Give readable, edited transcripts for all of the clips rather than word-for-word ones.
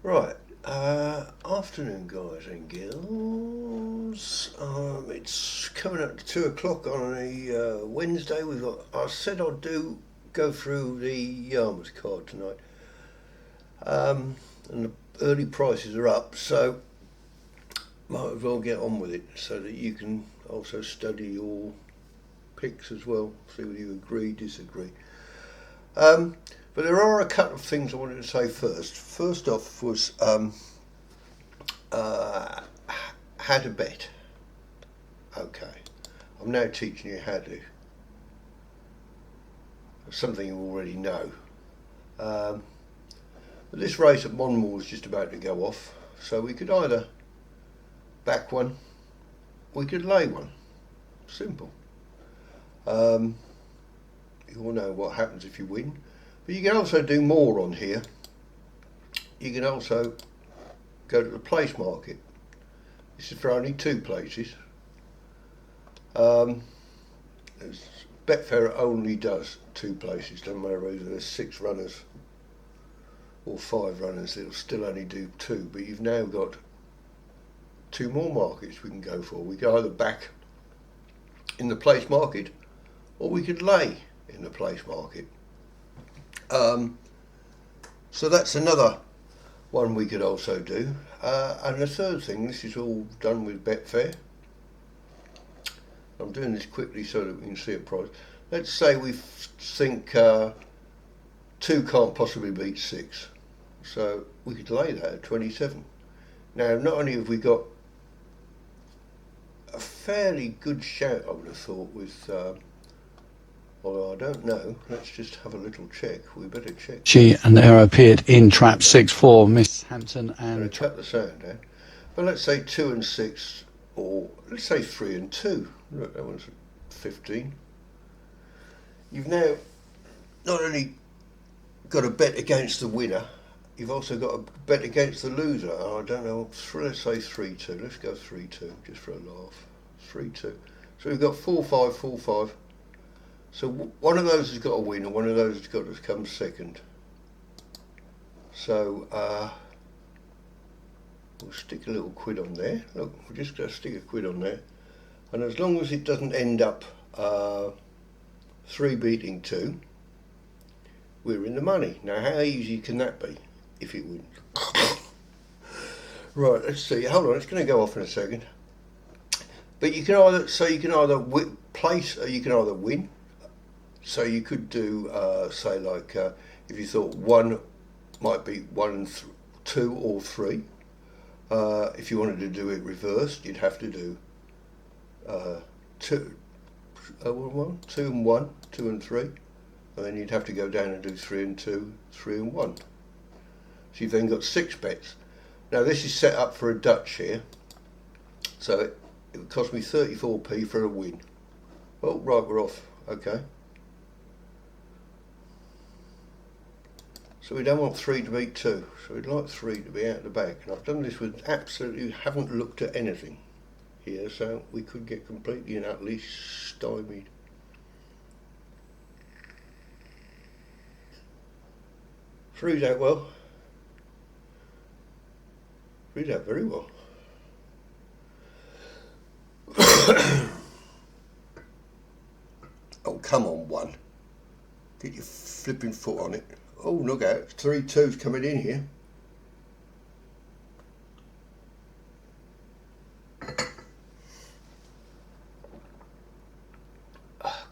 Right, afternoon, guys and girls. It's coming up to 2 o'clock on a Wednesday. We've got. I said I'd do go through the Yarmouth card tonight, and the early prices are up, so might as well get on with it so that you can also study your picks as well. See whether you agree, disagree. Um, but there are a couple of things I wanted to say first. First off was uh, how to bet. Okay, I'm now teaching you how to. Something you already know. Um, but this race at Monmore is just about to go off, so we could either back one, we could lay one. Simple. Um, you all know what happens if you win, but you can also do more on here. You can also go to the place market. This is for only two places. Um, Betfair only does two places. Doesn't matter whether there's 6 runners or 5 runners, it'll still only do two. But you've now got two more markets we can go for. We can either back in the place market, or we could lay in the place market. So that's another one we could also do. And the third thing, this is all done with Betfair. I'm doing this quickly so that we can see a price. Let's say we think two can't possibly beat six. So we could lay that at 27. Now, not only have we got a fairly good shout, I would have thought, with, although I don't know, let's just have a little check. We better check. She and Arrow appeared in trap 6-4, Miss Hampton I'm going and to cut the sound down. But let's say 2 and 6, or let's say 3 and 2. Look, that one's 15. You've now not only got a bet against the winner, you've also got a bet against the loser. I don't know, let's say 3-2. Let's go 3-2, just for a laugh. 3-2. So we've got 4-5, 4-5. So one of those has got to win, and one of those has got to come second. So we'll stick a little quid on there. Look, we're just going to stick a quid on there. And as long as it doesn't end up 3 beating 2, we're in the money. Now, how easy can that be if it wins? Right, let's see. Hold on, it's going to go off in a second. But you can either place, or you can either win. So you could do, say, like if you thought 1 might be 1, 2, or 3. If you wanted to do it reversed, you'd have to do 2 and 1, 2 and 3, and then you'd have to go down and do 3 and 2, 3 and 1. So you've then got 6 bets. Now this is set up for a Dutch here, so it would cost me 34p for a win. Oh, right, we're off. Okay. So we don't want 3 to beat 2, so we'd like 3 to be out the back. And I've done this with absolutely haven't looked at anything here, so we could get completely and utterly stymied. Three's out well. Three's out very well. Oh, come on, 1. Get your flipping foot on it. Oh, look out, 3-2's coming in here.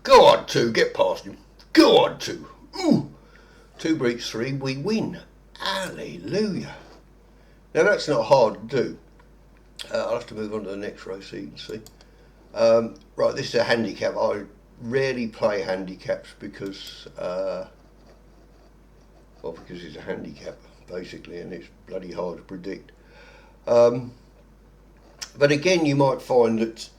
Go on, 2, get past him. Go on, 2. Ooh, 2 beats 3, we win. Hallelujah. Now that's not hard to do. I'll have to move on to the next race so you can see. Right, this is a handicap. I rarely play handicaps because because it's a handicap basically, and it's bloody hard to predict. But again, you might find that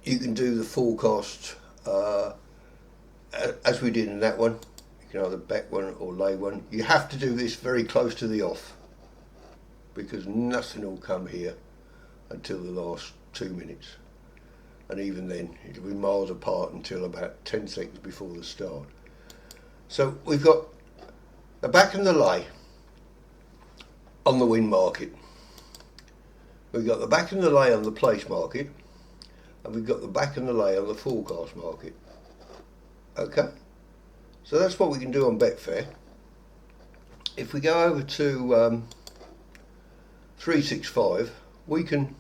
you can do the forecast as we did in that one. You can either back one or lay one. You have to do this very close to the off, because nothing will come here until the last 2 minutes, and even then it'll be miles apart until about 10 seconds before the start. So we've got the back and the lay. on the win market. We've got the back and the lay on the place market, and we've got the back and the lay on the forecast market. Okay, so that's what we can do on Betfair. If we go over to 365, we can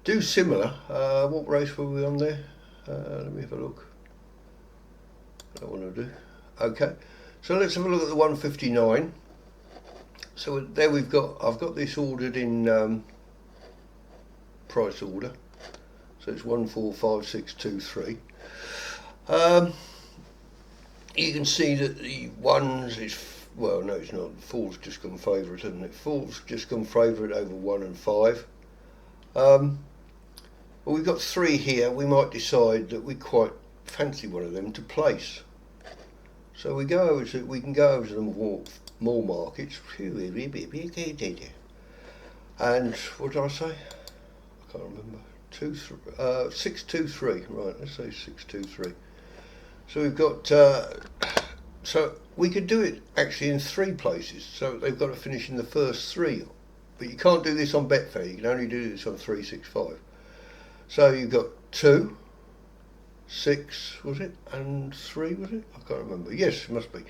do similar. What race were we on there? Let me have a look. I don't want to do. Okay, so let's have a look at the 159. So there we've got. I've got this ordered in price order. So it's 145623. You can see that the ones is, well, no, it's not. Four's just gone favourite, hasn't it? Four's just gone favourite over 1 and 5. Well, we've got 3 here. We might decide that we quite fancy one of them to place. So we go over to, we can go over to the more markets. And what did I say? I can't remember. 623. Right, let's say 623. So we've got. So we could do it actually in 3 places. So they've got to finish in the first 3. But you can't do this on Betfair. You can only do this on 365. So you've got 2, 6, was it, and 3, was it? I can't remember. Yes, it must be.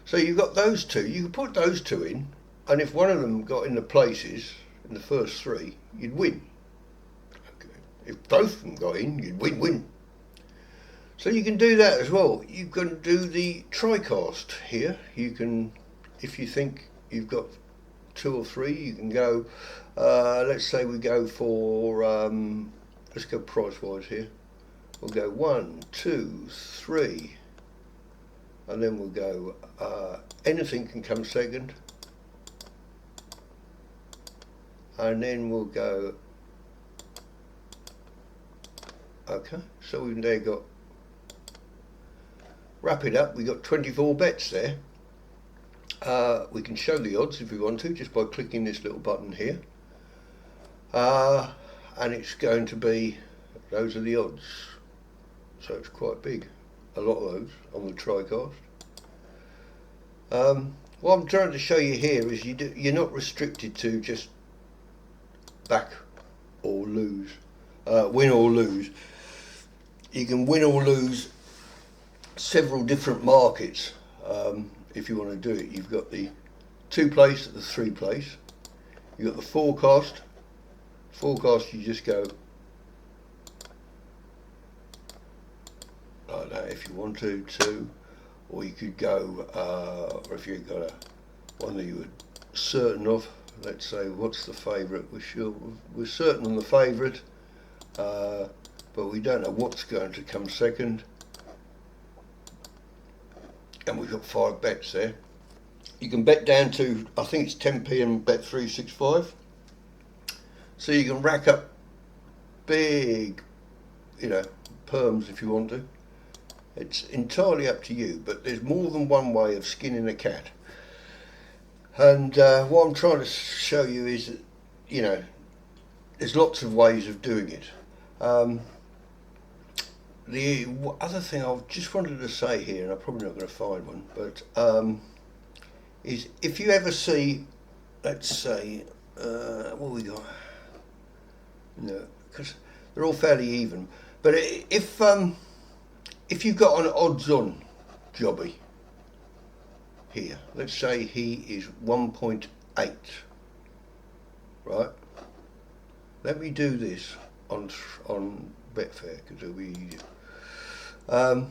So you've got those 2. You can put those 2 in, and if one of them got in the places in the first 3, you'd win. Okay. If both of them got in, you'd win. So you can do that as well. You can do the TriCast here. You can, if you think you've got 2 or 3, you can go. Let's say we go for. Let's go price-wise here. We'll go 1, 2, 3, and then we'll go. Anything can come second, and then we'll go. Okay, so we've now got. Wrap it up. We got 24 bets there. We can show the odds if we want to, just by clicking this little button here. And it's going to be, those are the odds. So it's quite big. A lot of those on the TriCast. What I'm trying to show you here is you're not restricted to just back or lose, win or lose. You can win or lose several different markets if you want to do it. You've got the 2 place, the 3 place. You've got the forecast. Forecast, you just go like that if you want to, or you could go, or if you've got one that you were certain of. Let's say, what's the favourite? We're certain on the favourite, but we don't know what's going to come second. And we've got 5 bets there. You can bet down to, I think it's 10p and bet 365. So you can rack up big, perms if you want to. It's entirely up to you, but there's more than one way of skinning a cat. And what I'm trying to show you is that, there's lots of ways of doing it. The other thing I just wanted to say here, and I'm probably not going to find one, but is if you ever see, let's say, what we got? No, because they're all fairly even. But if you've got an odds-on jobby here, let's say he is 1.8, right? Let me do this on Betfair because it'll be easier. I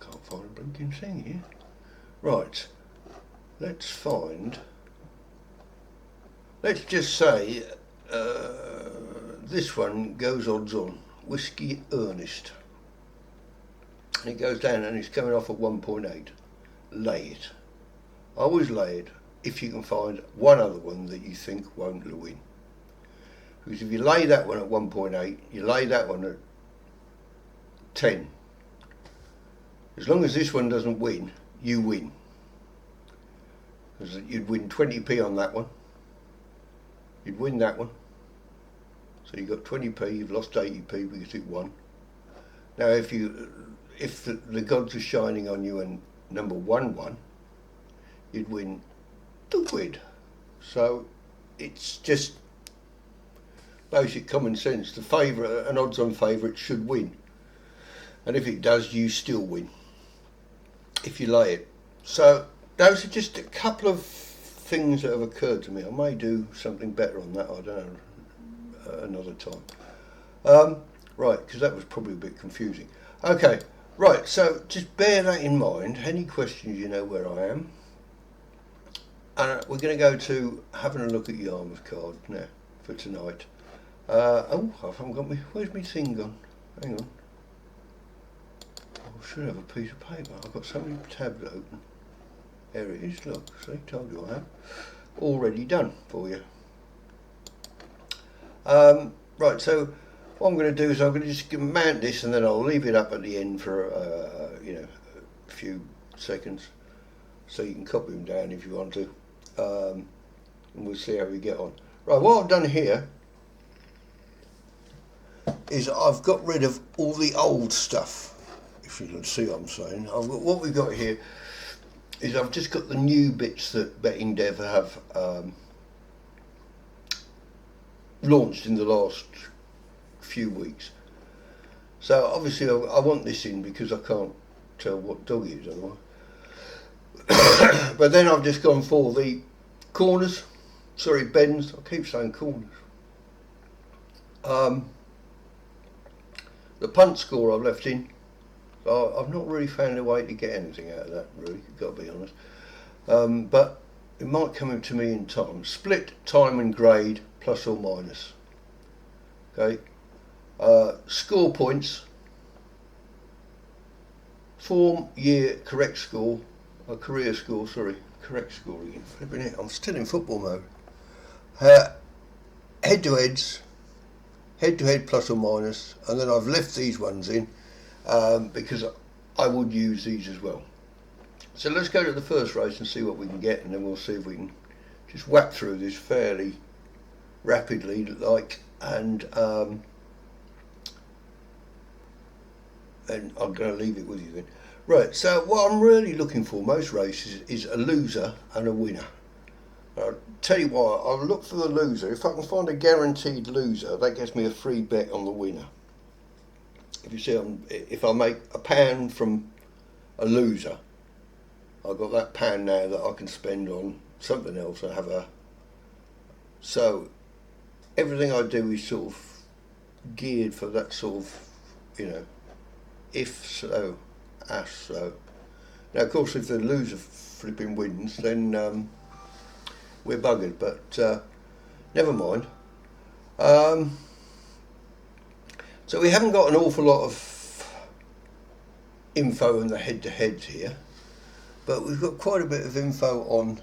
can't find a blinking thing here. Right, let's just say this one goes odds on, Whiskey Ernest. And it goes down and it's coming off at 1.8. Lay it. I always lay it if you can find one other one that you think won't win. Because if you lay that one at 1.8, you lay that one at 10. As long as this one doesn't win, you win. Because you'd win 20p on that one. You'd win that one. So you've got 20p, you've lost 80p because it won. Now if the gods are shining on you and number 1 won, you'd win £2. So it's just basic common sense. The favourite, an odds-on favourite, should win, and if it does, you still win if you lay it. So those are just a couple of things that have occurred to me. I may do something better on that, I don't know, another time. Right, because that was probably a bit confusing. Okay, right, so just bear that in mind. Any questions, you know where I am. And we're going to go to having a look at Yarmouth card now for tonight. Oh, I haven't got me. Where's my thing gone? Hang on. I should have a piece of paper. I've got so many tabs open. There it is. Look, see, told you I have. Already done for you. Right, so what I'm going to do is I'm going to just mount this, and then I'll leave it up at the end for a few seconds, so you can copy them down if you want to. And we'll see how we get on. Right, what I've done here is I've got rid of all the old stuff, if you can see what I'm saying. What we've got here is I've just got the new bits that Betting Dev have launched in the last few weeks. So obviously I want this in because I can't tell what dog it is otherwise. But then I've just gone for the corners, bends, I keep saying corners. The punt score I've left in. So I've not really found a way to get anything out of that, really, got to be honest. But it might come to me in time. Split, time and grade, plus or minus. Okay. Score points. Form, year, correct score. Career score, correct score again. Flipping it, I'm still in football mode. Head-to-heads, head-to-head plus or minus, and then I've left these ones in because I would use these as well. So let's go to the first race and see what we can get, and then we'll see if we can just whack through this fairly rapidly, and I'm going to leave it with you then. Right, so what I'm really looking for most races is a loser and a winner. I'll tell you why. I'll look for the loser. If I can find a guaranteed loser, that gets me a free bet on the winner. If you see, if I make £1 from a loser, I've got that £1 now that I can spend on something else. So everything I do is sort of geared for that sort of, if so, as so. Now, of course, if the loser flipping wins, then we're buggered, but never mind. So we haven't got an awful lot of info on the head-to-heads here, but we've got quite a bit of info on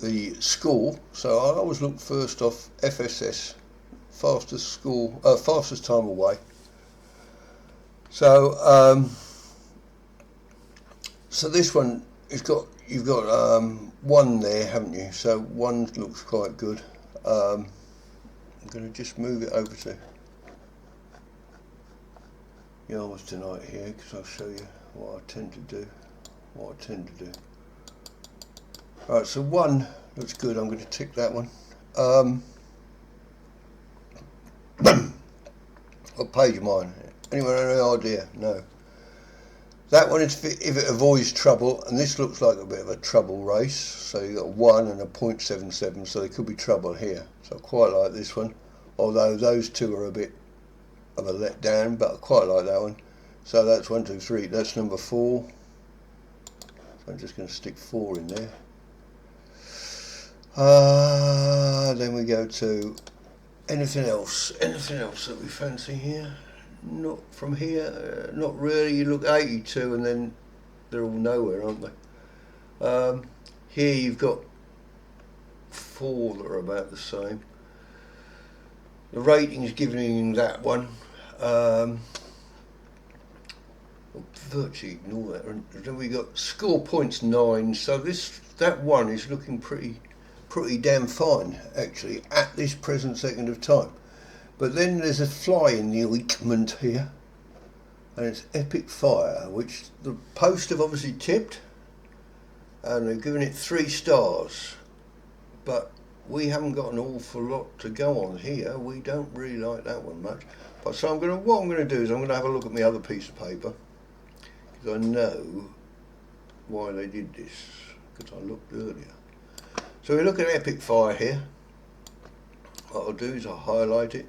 the score. So I always look first off FSS, fastest time away. So so this one you've got one there, haven't you? So one looks quite good. I'm going to just move it over to Yarmouth tonight here, because I'll show you what I tend to do. Right, so one looks good. I'm going to tick that one. What page am I on? Anyone have any idea? No. That one is if it avoids trouble, and this looks like a bit of a trouble race. So you've got 1 and a .77, so there could be trouble here. So I quite like this one, although those two are a bit of a letdown, but I quite like that one. So that's 1, 2, 3. That's number 4. So I'm just going to stick 4 in there. Then we go to anything else that we fancy here. Not from here, not really. You look 82 and then they're all nowhere, aren't they? Here you've got 4 that are about the same. The rating's giving that one. Virtually ignore that. And then we got score points 9. So that one is looking pretty damn fine actually at this present second of time. But then there's a fly in the ointment here, and it's Epic Fire, which the post have obviously tipped. and they've given it 3 stars, but we haven't got an awful lot to go on here. We don't really like that one much. But so what I'm going to do is I'm going to have a look at my other piece of paper, because I know why they did this, because I looked earlier. So we look at Epic Fire here. What I'll do is I'll highlight it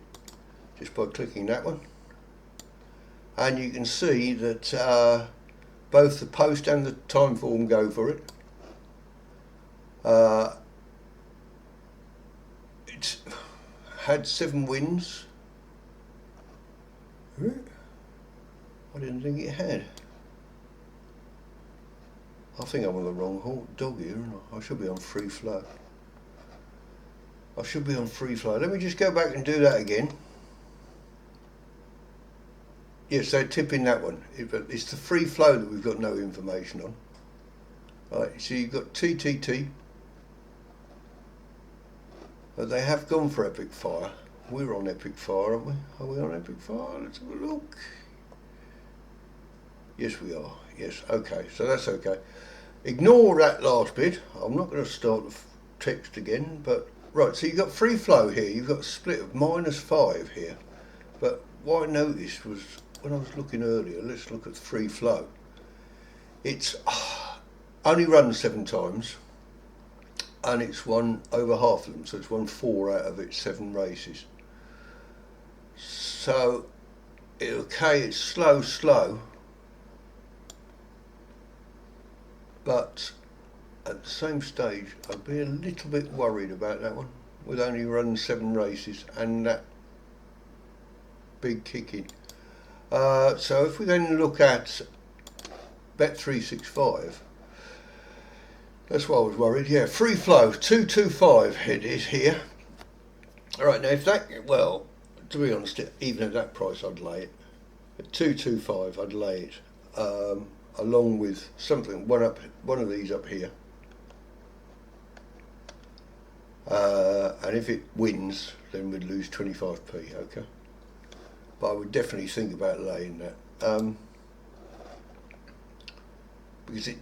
just by clicking that one, and you can see that both the post and the time form go for it. It's had 7 wins. I didn't think it had. I think I'm on the wrong dog here, and I should be on free flow. I should be on free flow. Let me just go back and do that again. Yes, they're tipping that one. It's the free flow that we've got no information on. Right, so you've got TTT. But they have gone for Epic Fire. We're on Epic Fire, aren't we? Are we on Epic Fire? Let's have a look. Yes, we are. Yes, okay. So that's okay. Ignore that last bit. I'm not going to start the text again. But right, so you've got free flow here. You've got a split of -5 here. But what I noticed was when I was looking earlier, let's look at free flow. It's only run 7 times. And it's won over half of them, so it's won 4 out of its 7 races. So, okay, it's slow, but at the same stage, I'd be a little bit worried about that one, with only run 7 races and that big kicking. So if we then look at Bet365, that's why I was worried. Yeah, free flow, 225 it is here. Alright, now if that, well, to be honest, even at that price I'd lay it. At 225 I'd lay it, along with something, one of these up here. And if it wins, then we'd lose 25p, okay? But I would definitely think about laying that. Because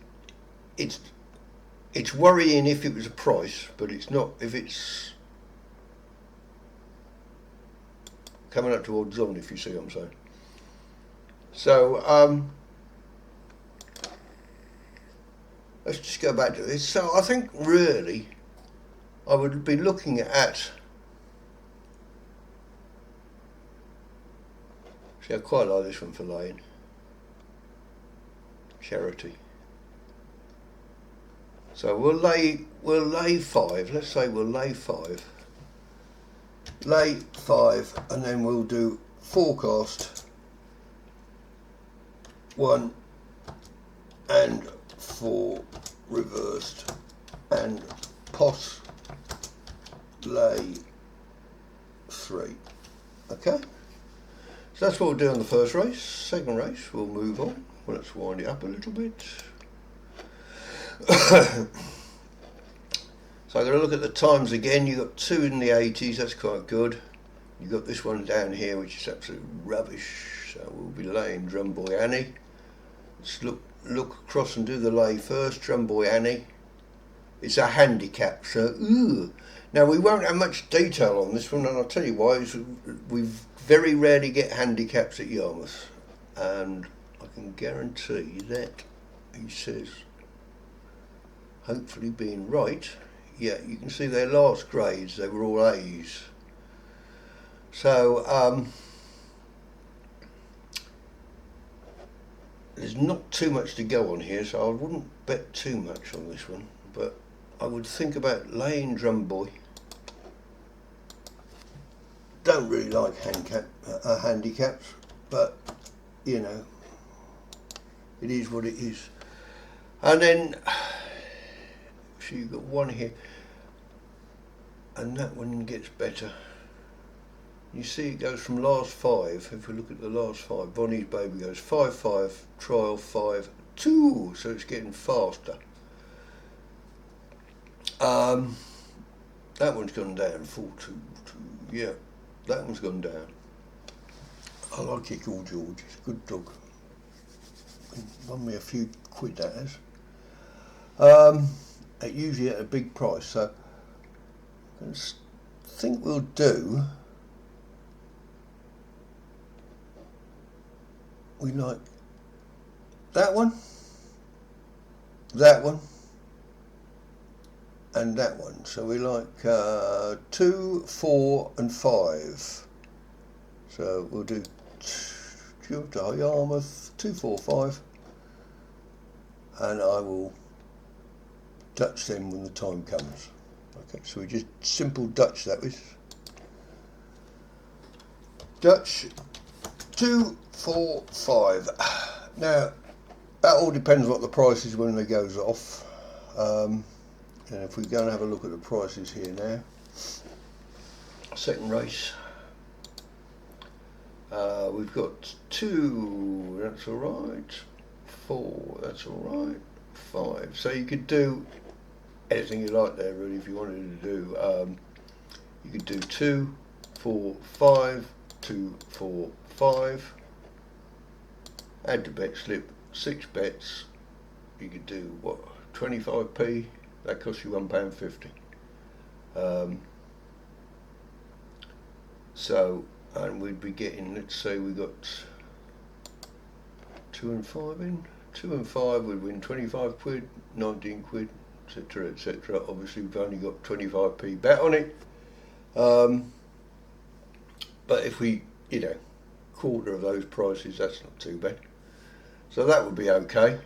it's worrying if it was a price, but it's not if it's coming up to odds on, if you see what I'm saying. So let's just go back to this. So I think really I would be looking at, see, I quite like this one for laying, Charity. So we'll lay 5. Let's say we'll lay 5. Lay 5, and then we'll do forecast 1 and 4 reversed, and pos lay 3. Okay. So that's what we'll do on the first race. Second race, we'll move on. Well, let's wind it up a little bit. So I'm going to look at the times again. You've got 2 in the 80s, that's quite good. You've got this one down here, which is absolute rubbish. So we'll be laying Drumboy Annie. Let's look across and do the lay first. Drumboy Annie. It's a handicap, so now we won't have much detail on this one, and I'll tell you why. We very rarely get handicaps at Yarmouth, and I can guarantee that he says, hopefully being right. Yeah, you can see their last grades, they were all A's. So there's not too much to go on here, so I wouldn't bet too much on this one, but I would think about laying Drumboy. Don't really like handicaps, but you know, it is what it is. And then so you've got one here, and that one gets better. You see it goes from last 5. If we look at the last 5, Bonnie's Baby goes 5-5, trial 5-2, so it's getting faster. That one's gone down, 4-2, yeah, that one's gone down. I like it, George. It's a good dog. Won me a few quid, that has. Usually at a big price. So I think we'll do. We like that one, and that one. So we like 2, 4, and 5. So we'll do Yarmouth 2, 4, 5, and I will Dutch them when the time comes. Okay, so we just simple Dutch that is. Dutch 2, 4, 5. Now that all depends what the price is when it goes off. And if we go and have a look at the prices here now, second race, we've got 2, that's alright, 4, that's alright, 5. So you could do anything you like there really if you wanted to do. You could do 2, 4, 5, 2, 4, 5, add the bet slip, 6 bets, you could do what, 25p, that costs you £1.50. So, and we'd be getting, let's say we got 2 and 5 in, 2 and 5 would win 25 quid, 19 quid, etc, etc. Obviously we've only got 25p bet on it, but if we, quarter of those prices, that's not too bad. So that would be okay.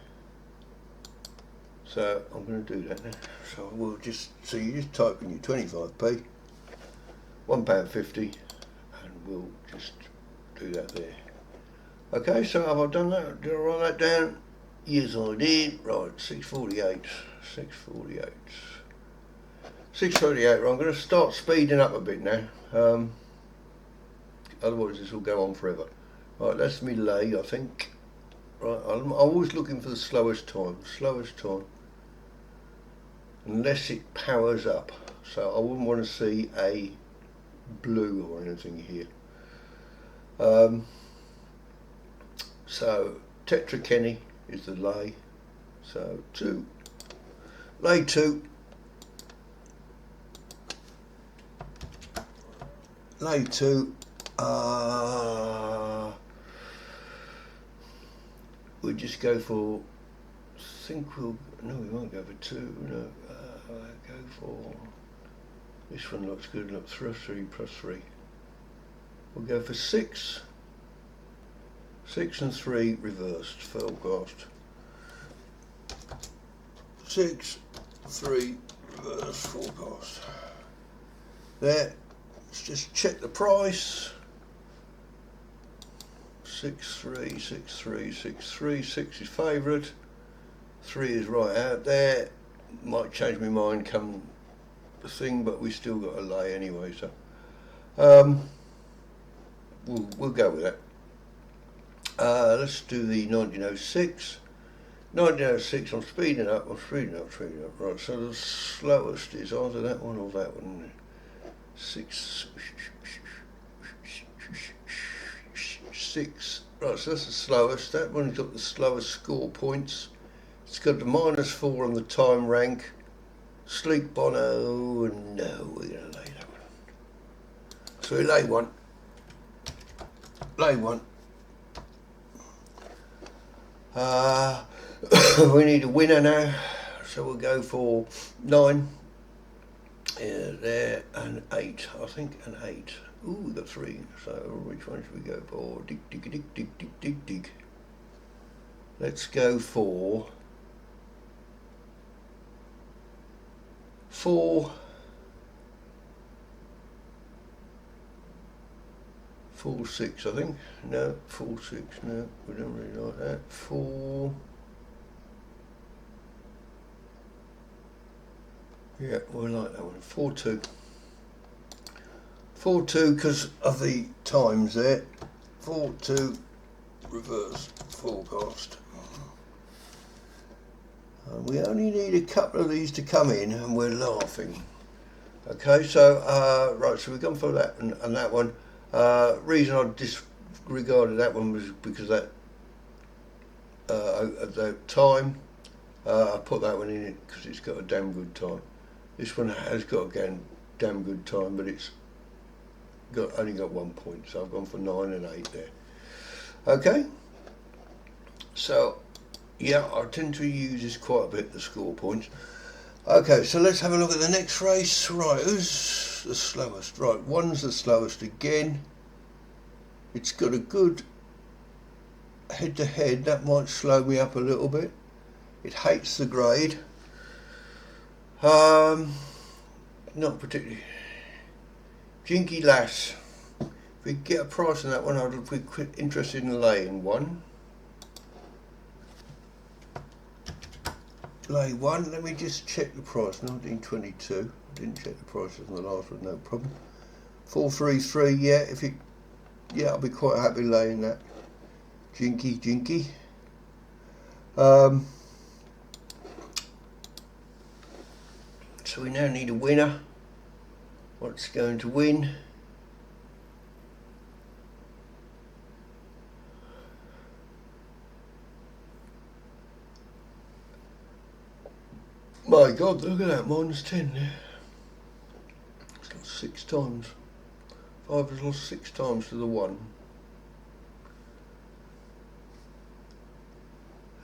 So I'm going to do that now. So we'll just, so you just type in your 25p, £1.50, and we'll just do that there. Okay, so have I done that? Did I write that down? Yes, I did. Right, 6:48. 6:38. Right, I'm going to start speeding up a bit now. Otherwise this will go on forever. Right, that's me lay, I think. Right, I'm always looking for the slowest time. Unless it powers up. So I wouldn't want to see a blue or anything here. So Tetra Kenny is the lay. So 2. Lay 2. Lay 2. We'll just go for, no, we won't go for 2, no, go for, this one looks good, look, 3 plus 3. We'll go for 6, 6 and 3 reversed, forecast. 6, 3, reverse forecast. There, let's just check the price. 6, 3, 6, 3, 6, 3, 6 is favourite, 3 is right out there, might change my mind come the thing, but we still got a lay anyway, so we'll go with that. Let's do the 1906. 1906, I'm speeding up, right, so the slowest is either that one or that one. 6, 6, right, so that's the slowest. That one's got the slowest score points. It's got the -4 on the time rank. Sleek Bono, no, we're going to lay that one. So we lay one. We need a winner now, so we'll go for 9. There, and 8, I think, and 8. Ooh, we got 3, so which one should we go for? Dig. Let's go for 4, 4, 6, I think. No, 4, 6, no, we don't really like that. 4, yeah, we like that one. 4, 2. 4, 2 because of the times there. 4, 2, reverse forecast. We only need a couple of these to come in and we're laughing. Okay, so right, so we've gone for that and that one. Reason I disregarded that one was because that at that time I put that one in it because it's got a damn good time. This one has got a damn good time, but it's only got 1 point, so I've gone for 9 and 8 there. Okay, so yeah, I tend to use this quite a bit, the score points. Okay, so let's have a look at the next race. Right, who's the slowest? Right, 1's the slowest again. It's got a good head-to-head. That might slow me up a little bit. It hates the grade. Not particularly. Jinky Lass. If we get a price on that one, I'd be interested in laying one. Lay one. Let me just check the price. 1922. Didn't check the prices on the last one. No problem. 433. Yeah. Yeah, I'll be quite happy laying that. Jinky. So we now need a winner. What's going to win? My God, look at that, -10 there. It's lost 6 times. 5 has lost 6 times to the 1.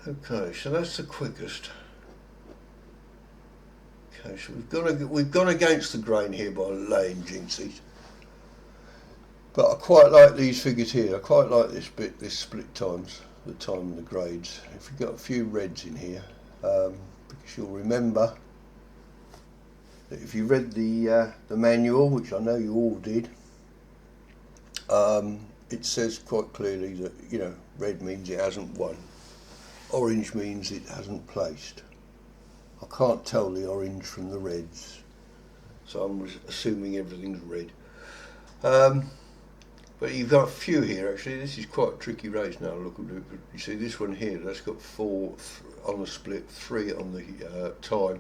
Okay, so that's the quickest. Okay, so we've gone against the grain here by laying jinxies. But I quite like these figures here. I quite like this bit, this split times, the time and the grades. If you've got a few reds in here, because you'll remember that if you read the manual, which I know you all did, it says quite clearly that, you know, red means it hasn't won, orange means it hasn't placed. I can't tell the orange from the reds, so I'm assuming everything's red. But you've got a few here actually. This is quite a tricky race now. Look at it. You see this one here, that's got 4 on the split, 3 on the time.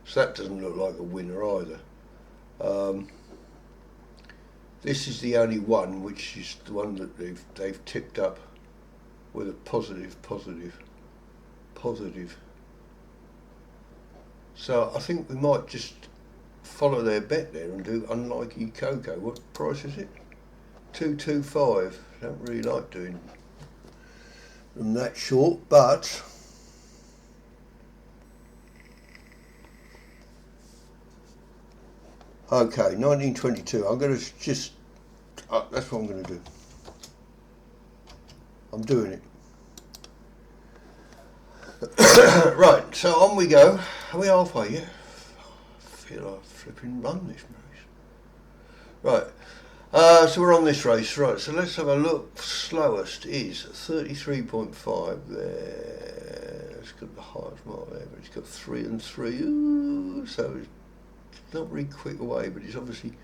So that doesn't look like a winner either. This is the only one which is the one that they've tipped up with a positive. So I think we might just follow their bet there and do Unlikely Coco. What price is it? 225. Don't really like doing them that short, but okay, 1922. I'm going to just that's what I'm going to do. I'm doing it. Right, so on we go. Are we halfway yet? I feel like flipping run this race. Right, so we're on this race. Right, so let's have a look. Slowest is 33.5 there. It's got the highest mark there, but it's got 3 and 3. Ooh, so it's not really quick away, but it's obviously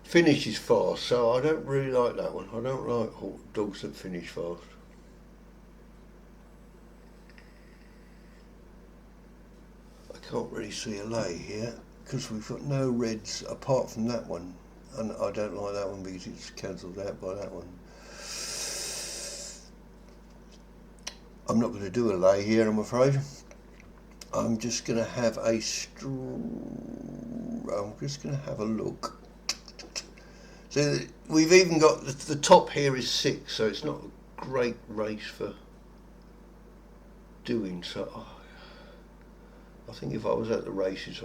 finishes fast. So I don't really like that one. I don't like dogs that finish fast. Can't really see a lay here because we've got no reds apart from that one, and I don't like that one because it's cancelled out by that one. I'm not going to do a lay here, I'm afraid. I'm just going to have a look. So we've even got the top here is 6, so it's not a great race for doing so. I think if I was at the races,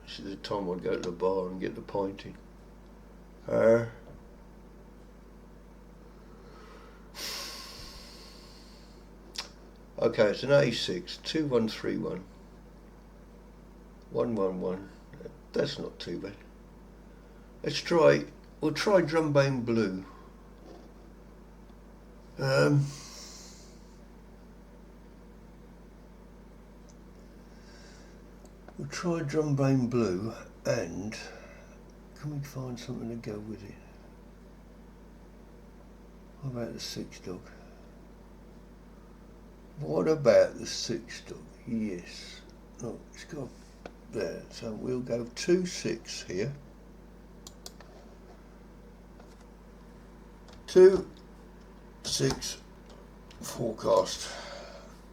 this is the time I'd go to the bar and get the pinting. Okay, it's an A6, 2131, 111. That's not too bad. We'll try Drumbane Blue. We'll try Drumbane Blue, and can we find something to go with it? What about the 6 dog? What about the 6 dog? Yes. Oh, it's got there. So we'll go 2-6 here. 2-6 forecast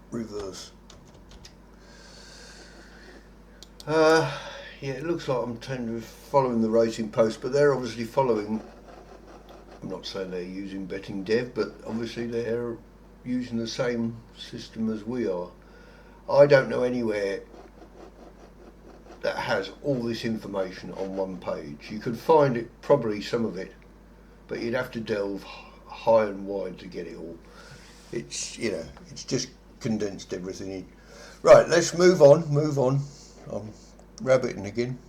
reverse. Uh, yeah, it looks like I'm tending to following the Racing Post, but they're obviously following. I'm not saying they're using betting dev, but obviously they're using the same system as we are. I don't know anywhere that has all this information on one page. You could find it, probably some of it, but you'd have to delve high and wide to get it all. It's, you know, it's just condensed everything in. Right, let's move on. I'm rabbiting again.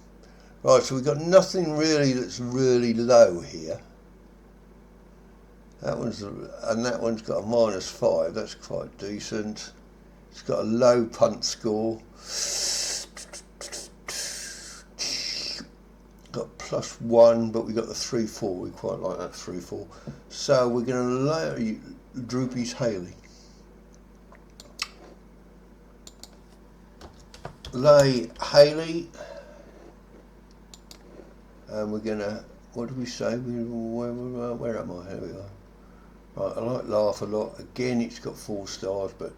Right, so we've got nothing really that's really low here. That one's got a -5. That's quite decent. It's got a low punt score. Got +1, but we got the 3-4. We quite like that 3-4. So we're going to lay Droopy's Haley. Lay Haley, and we're going to. What did we say? Where am I? Here we are. Right, I like Laugh a Lot. Again, it's got 4 stars, but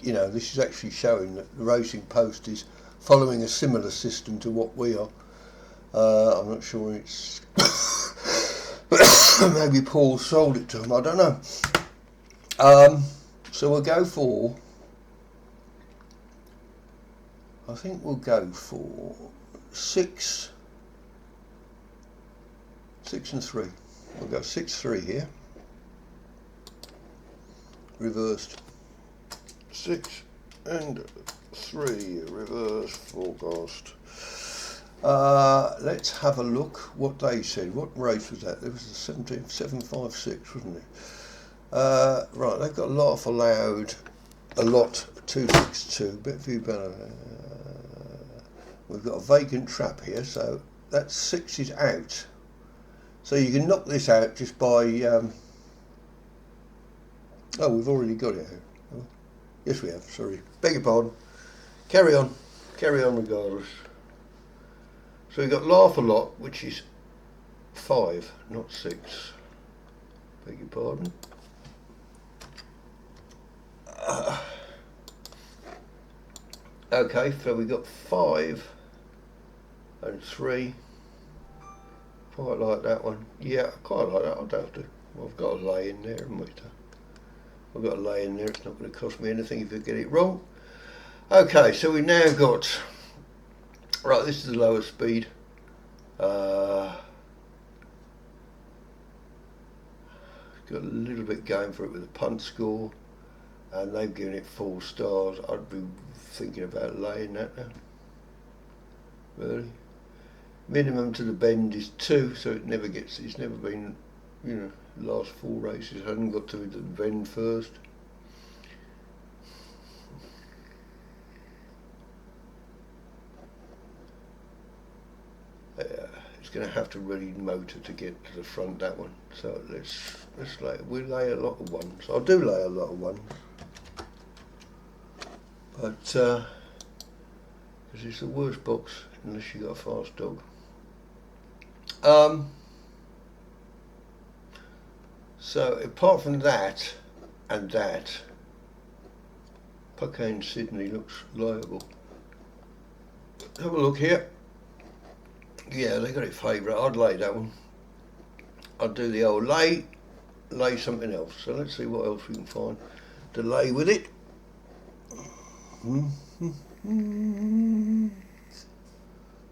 you know, this is actually showing that the Racing Post is following a similar system to what we are. I'm not sure it's maybe Paul sold it to him. I don't know. So we'll go for. I think we'll go for 6 and 3. We'll go 6-3 here. Reversed. 6 and 3 reverse forecast. Let's have a look what they said. What race was that? There was a 756, wasn't it? Right, they've got Laugh Aloud, a lot 262, bit few better. We've got a vacant trap here, so that 6 is out. So you can knock this out just by. Oh, we've already got it out. Oh, yes, we have. Sorry, beg your pardon. Carry on regardless. So we've got Laugh a Lot, which is 5, not 6. Beg your pardon. Okay, so we've got 5 and 3. Quite like that one. Yeah, quite like that. I don't have to. Well, I've got a lay in there, haven't we? I've got a lay in there. It's not going to cost me anything if I get it wrong. Okay, so we've now got. Right, this is the lower speed. Got a little bit going for it with the punt score, and they've given it 4 stars. I'd be thinking about laying that now. Really, minimum to the bend is 2, so it never gets. It's never been, you know, the last 4 races hadn't got to the bend first. It's going to have to really motor to get to the front, that one. So let's we'll lay a lot of 1s. I do lay a lot of 1s, but because it's the worst box unless you got a fast dog. So apart from that and that, Puckane Sydney looks liable. Have a look here. Yeah, they got it favourite. I'd lay that one. I'd do the old lay something else. So let's see what else we can find to lay with it.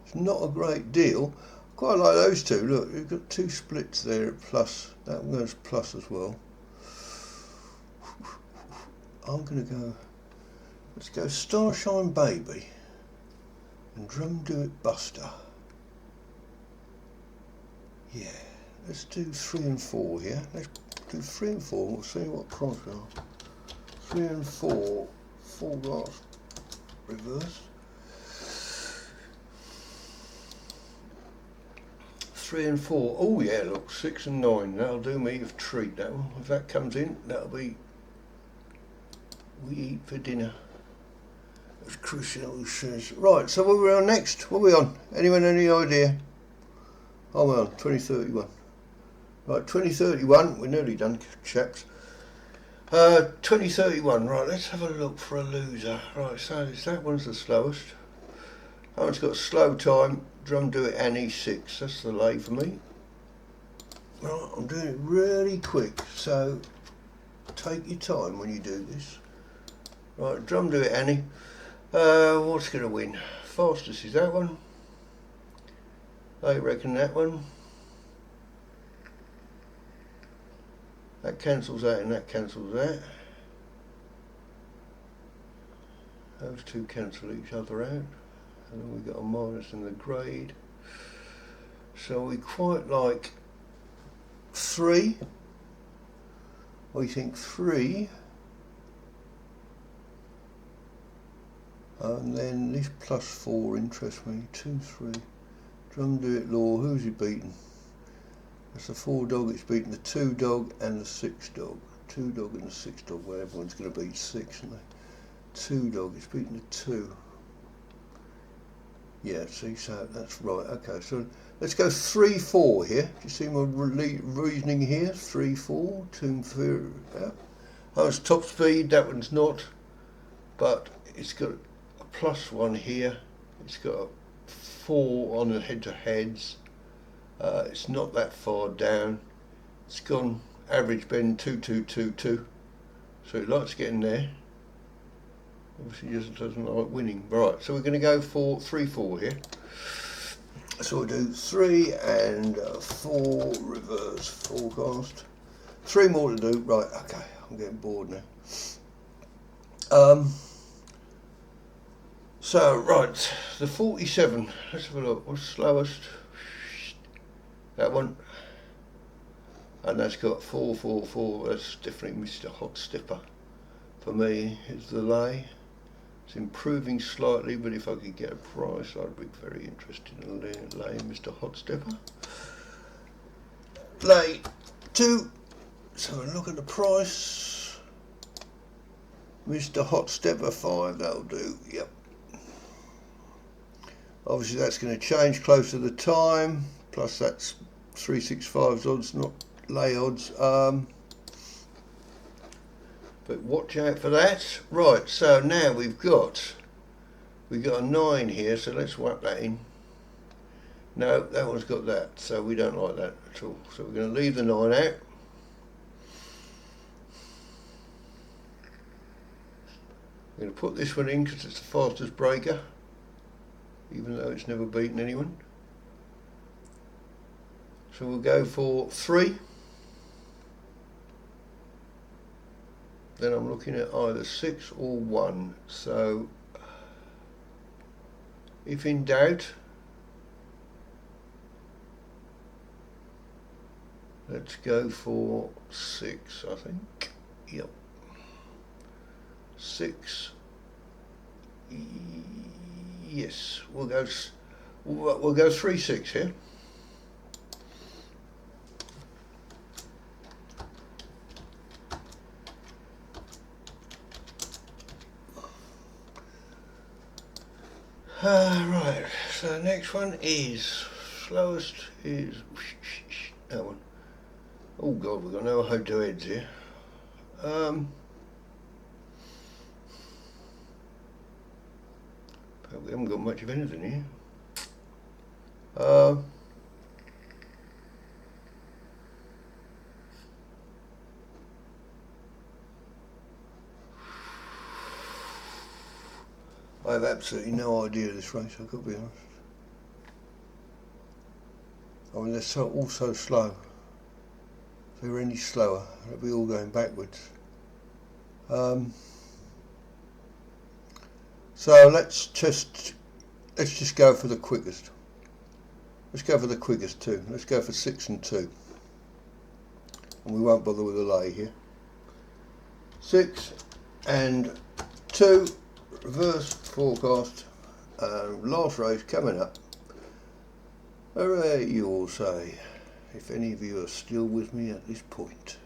It's not a great deal. Quite like those two. Look, you've got 2 splits there at plus. That one goes plus as well. I'm going to go. Let's go Starshine Baby and Drum Do It Buster. Yeah, let's do 3 and 4 here. Let's do 3 and 4. We'll see what price we are. 3 and 4. 4 glass reverse. 3 and 4. Oh yeah, look, 6 and 9. That'll do me a treat. That one. If that comes in, that'll be. We eat for dinner. As Chris always says. Right. So what are we on next? What are we on? Anyone any idea? Oh, we're on 2031. Right, 2031, we're nearly done, chaps. 2031, right, let's have a look for a loser. Right, so that one's the slowest. That one's got a slow time. Drum do it and E6. That's the lay for me. Right, I'm doing it really quick, so take your time when you do this. Right, drum do it Annie. What's going to win? Fastest is that one. They reckon that one. That cancels that and that cancels that. Those two cancel each other out. And then we've got a minus in the grade. So we quite like 3. We think 3. And then this +4 interests me. 2, 3. Drum do it law. Who's he beaten? That's the 4 dog. It's beaten the 2 dog and the 6 dog. 2 dog and the 6 dog. Well, everyone's going to beat 6, isn't they? 2 dog. It's beaten the 2. Yeah. See, so that's right. Okay. So let's go 3, 4 here. Do you see my reasoning here? 3, 4. 2, 4. Yeah. That one's top speed. That one's not. But it's got a +1 here. It's got a 4 on the head-to-heads. It's not that far down. It's gone average bend 2, 2, 2, 2. So it likes getting there. Obviously just doesn't like winning. Right, so we're going to go for 3, 4 here. So we'll do 3 and 4 reverse forecast. 3 more to do. Right, okay, I'm getting bored now. So, right, the 47. Let's have a look. What's slowest? That one. And that's got 4, 4, 4. That's definitely Mr. Hot Stepper. For me, is the lay. It's improving slightly, but if I could get a price, I'd be very interested in laying Mr. Hot Stepper. Lay 2. So look at the price. Mr. Hot Stepper 5, that'll do. Yep. Obviously that's going to change close to the time. Plus that's 365's odds, not lay odds. But watch out for that. Right, so now we've got a 9 here, so let's whack that in. No, that one's got that, so we don't like that at all. So we're going to leave the 9 out. I'm going to put this one in because it's the fastest breaker, even though it's never beaten anyone. So we'll go for 3. Then I'm looking at either 6 or 1. So if in doubt, let's go for 6, I think. Yep. 6. Yes, we'll go 3, 6 here. Right, so the next one is, slowest is that one. Oh god, we've got no head-to-heads here. But we haven't got much of anything here. I have absolutely no idea of this race, I've got to be honest. I mean, they're all so slow. If they were any slower, they'd be all going backwards. So let's just go for the quickest. Let's go for the quickest 2. Let's go for 6 and 2. And we won't bother with a lay here. 6 and 2. Reverse forecast. Last race coming up. Hooray, you all say, if any of you are still with me at this point.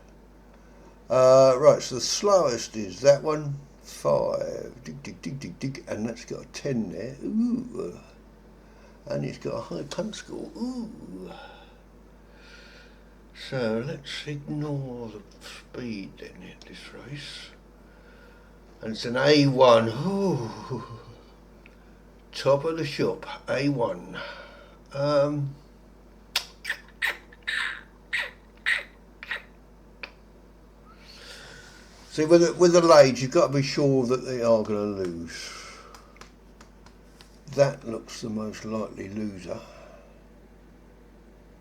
Right, so the slowest is that one. 5. Dig, dig, dig, dig, dig. And that's got a 10 there. Ooh. And it's got a high punch score. Ooh. So let's ignore the speed then in this race. And it's an A1. Ooh. top of the shop, A1. See, with the lathe, you've got to be sure that they are going to lose. That looks the most likely loser,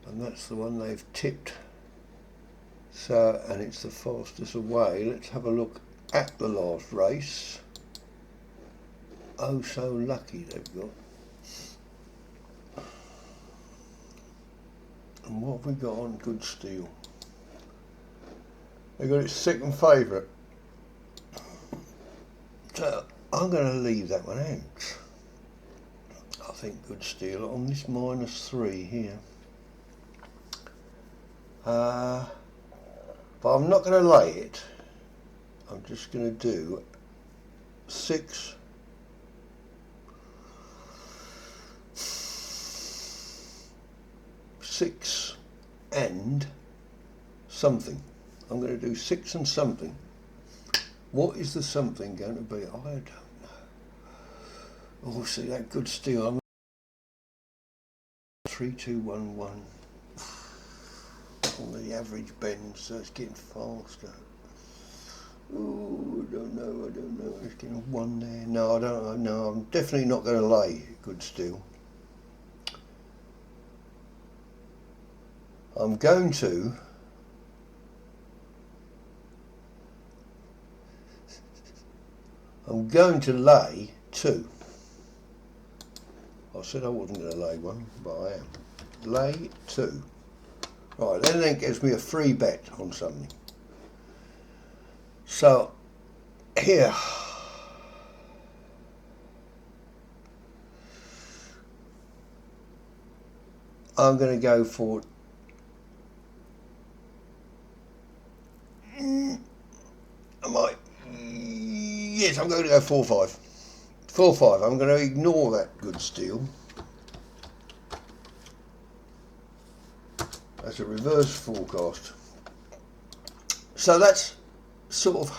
and that's the one they've tipped. So, and it's the fastest away. Let's have a look at the last race. Oh, so lucky they've got. And what have we got on Good Steel? They got its second favourite. So I'm going to leave that one out. I think Good Steel on this -3 here. But I'm not going to lay it. I'm just going to do 6, 6 and something. I'm going to do 6 and something. What is the something going to be? I don't know. Oh, see that Good Steel. I'm 3, 2, 1, 1. On the average bend, so it's getting faster. Oh, I don't know. It's getting 1 there. No, I don't know. No, I'm definitely not going to lay Good Steel. I'm going to lay 2. I said I wasn't going to lay 1, but I am. Lay 2. Right, then that gives me a free bet on something. So, here. I'm going to go for... Yes, I'm going to go 4-5. 4-5. I'm going to ignore that Good Steel. That's a reverse forecast. So that's sort of...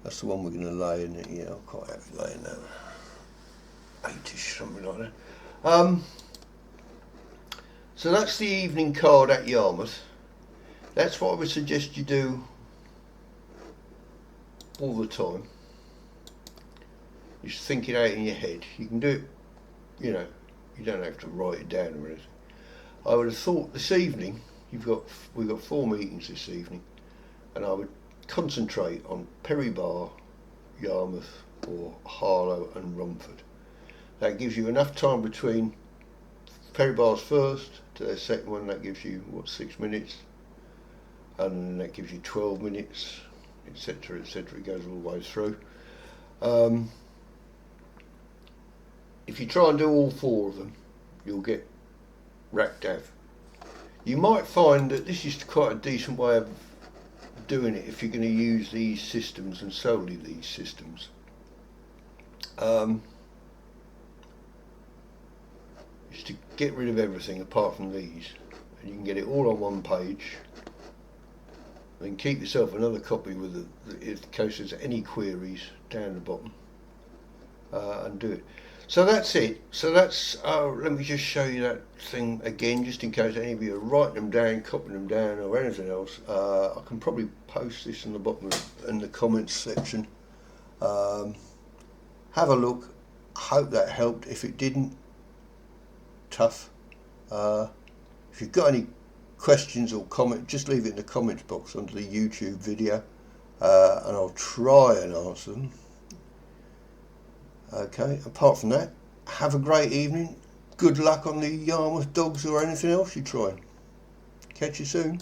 That's the one we're going to lay, isn't it? Yeah, I'm quite happy laying that. 8ish, something like that. So that's the evening card at Yarmouth. That's what I would suggest you do all the time. Just think it out in your head. You can do it, you know, you don't have to write it down or anything. I would have thought this evening, we've got 4 meetings this evening, and I would concentrate on Perry Bar, Yarmouth, or Harlow and Romford. That gives you enough time between Perry Bar's first to their second one. That gives you, what, 6 minutes, and then that gives you 12 minutes, etc, etc. It goes all the way through. If you try and do all 4 of them, you'll get racked out. You might find that this is quite a decent way of doing it if you're going to use these systems and solely these systems. Is to get rid of everything apart from these, and you can get it all on one page. Then keep yourself another copy with in case there's any queries down the bottom, and do it. So that's it. So that's, let me just show you that thing again, just in case any of you are writing them down, copying them down, or anything else. I can probably post this in the bottom in the comments section. Have a look. Hope that helped. If it didn't, tough. If you've got any questions or comments, just leave it in the comments box under the YouTube video, and I'll try and answer them. Okay, apart from that, have a great evening. Good luck on the Yarmouth dogs or anything else you try. Catch you soon.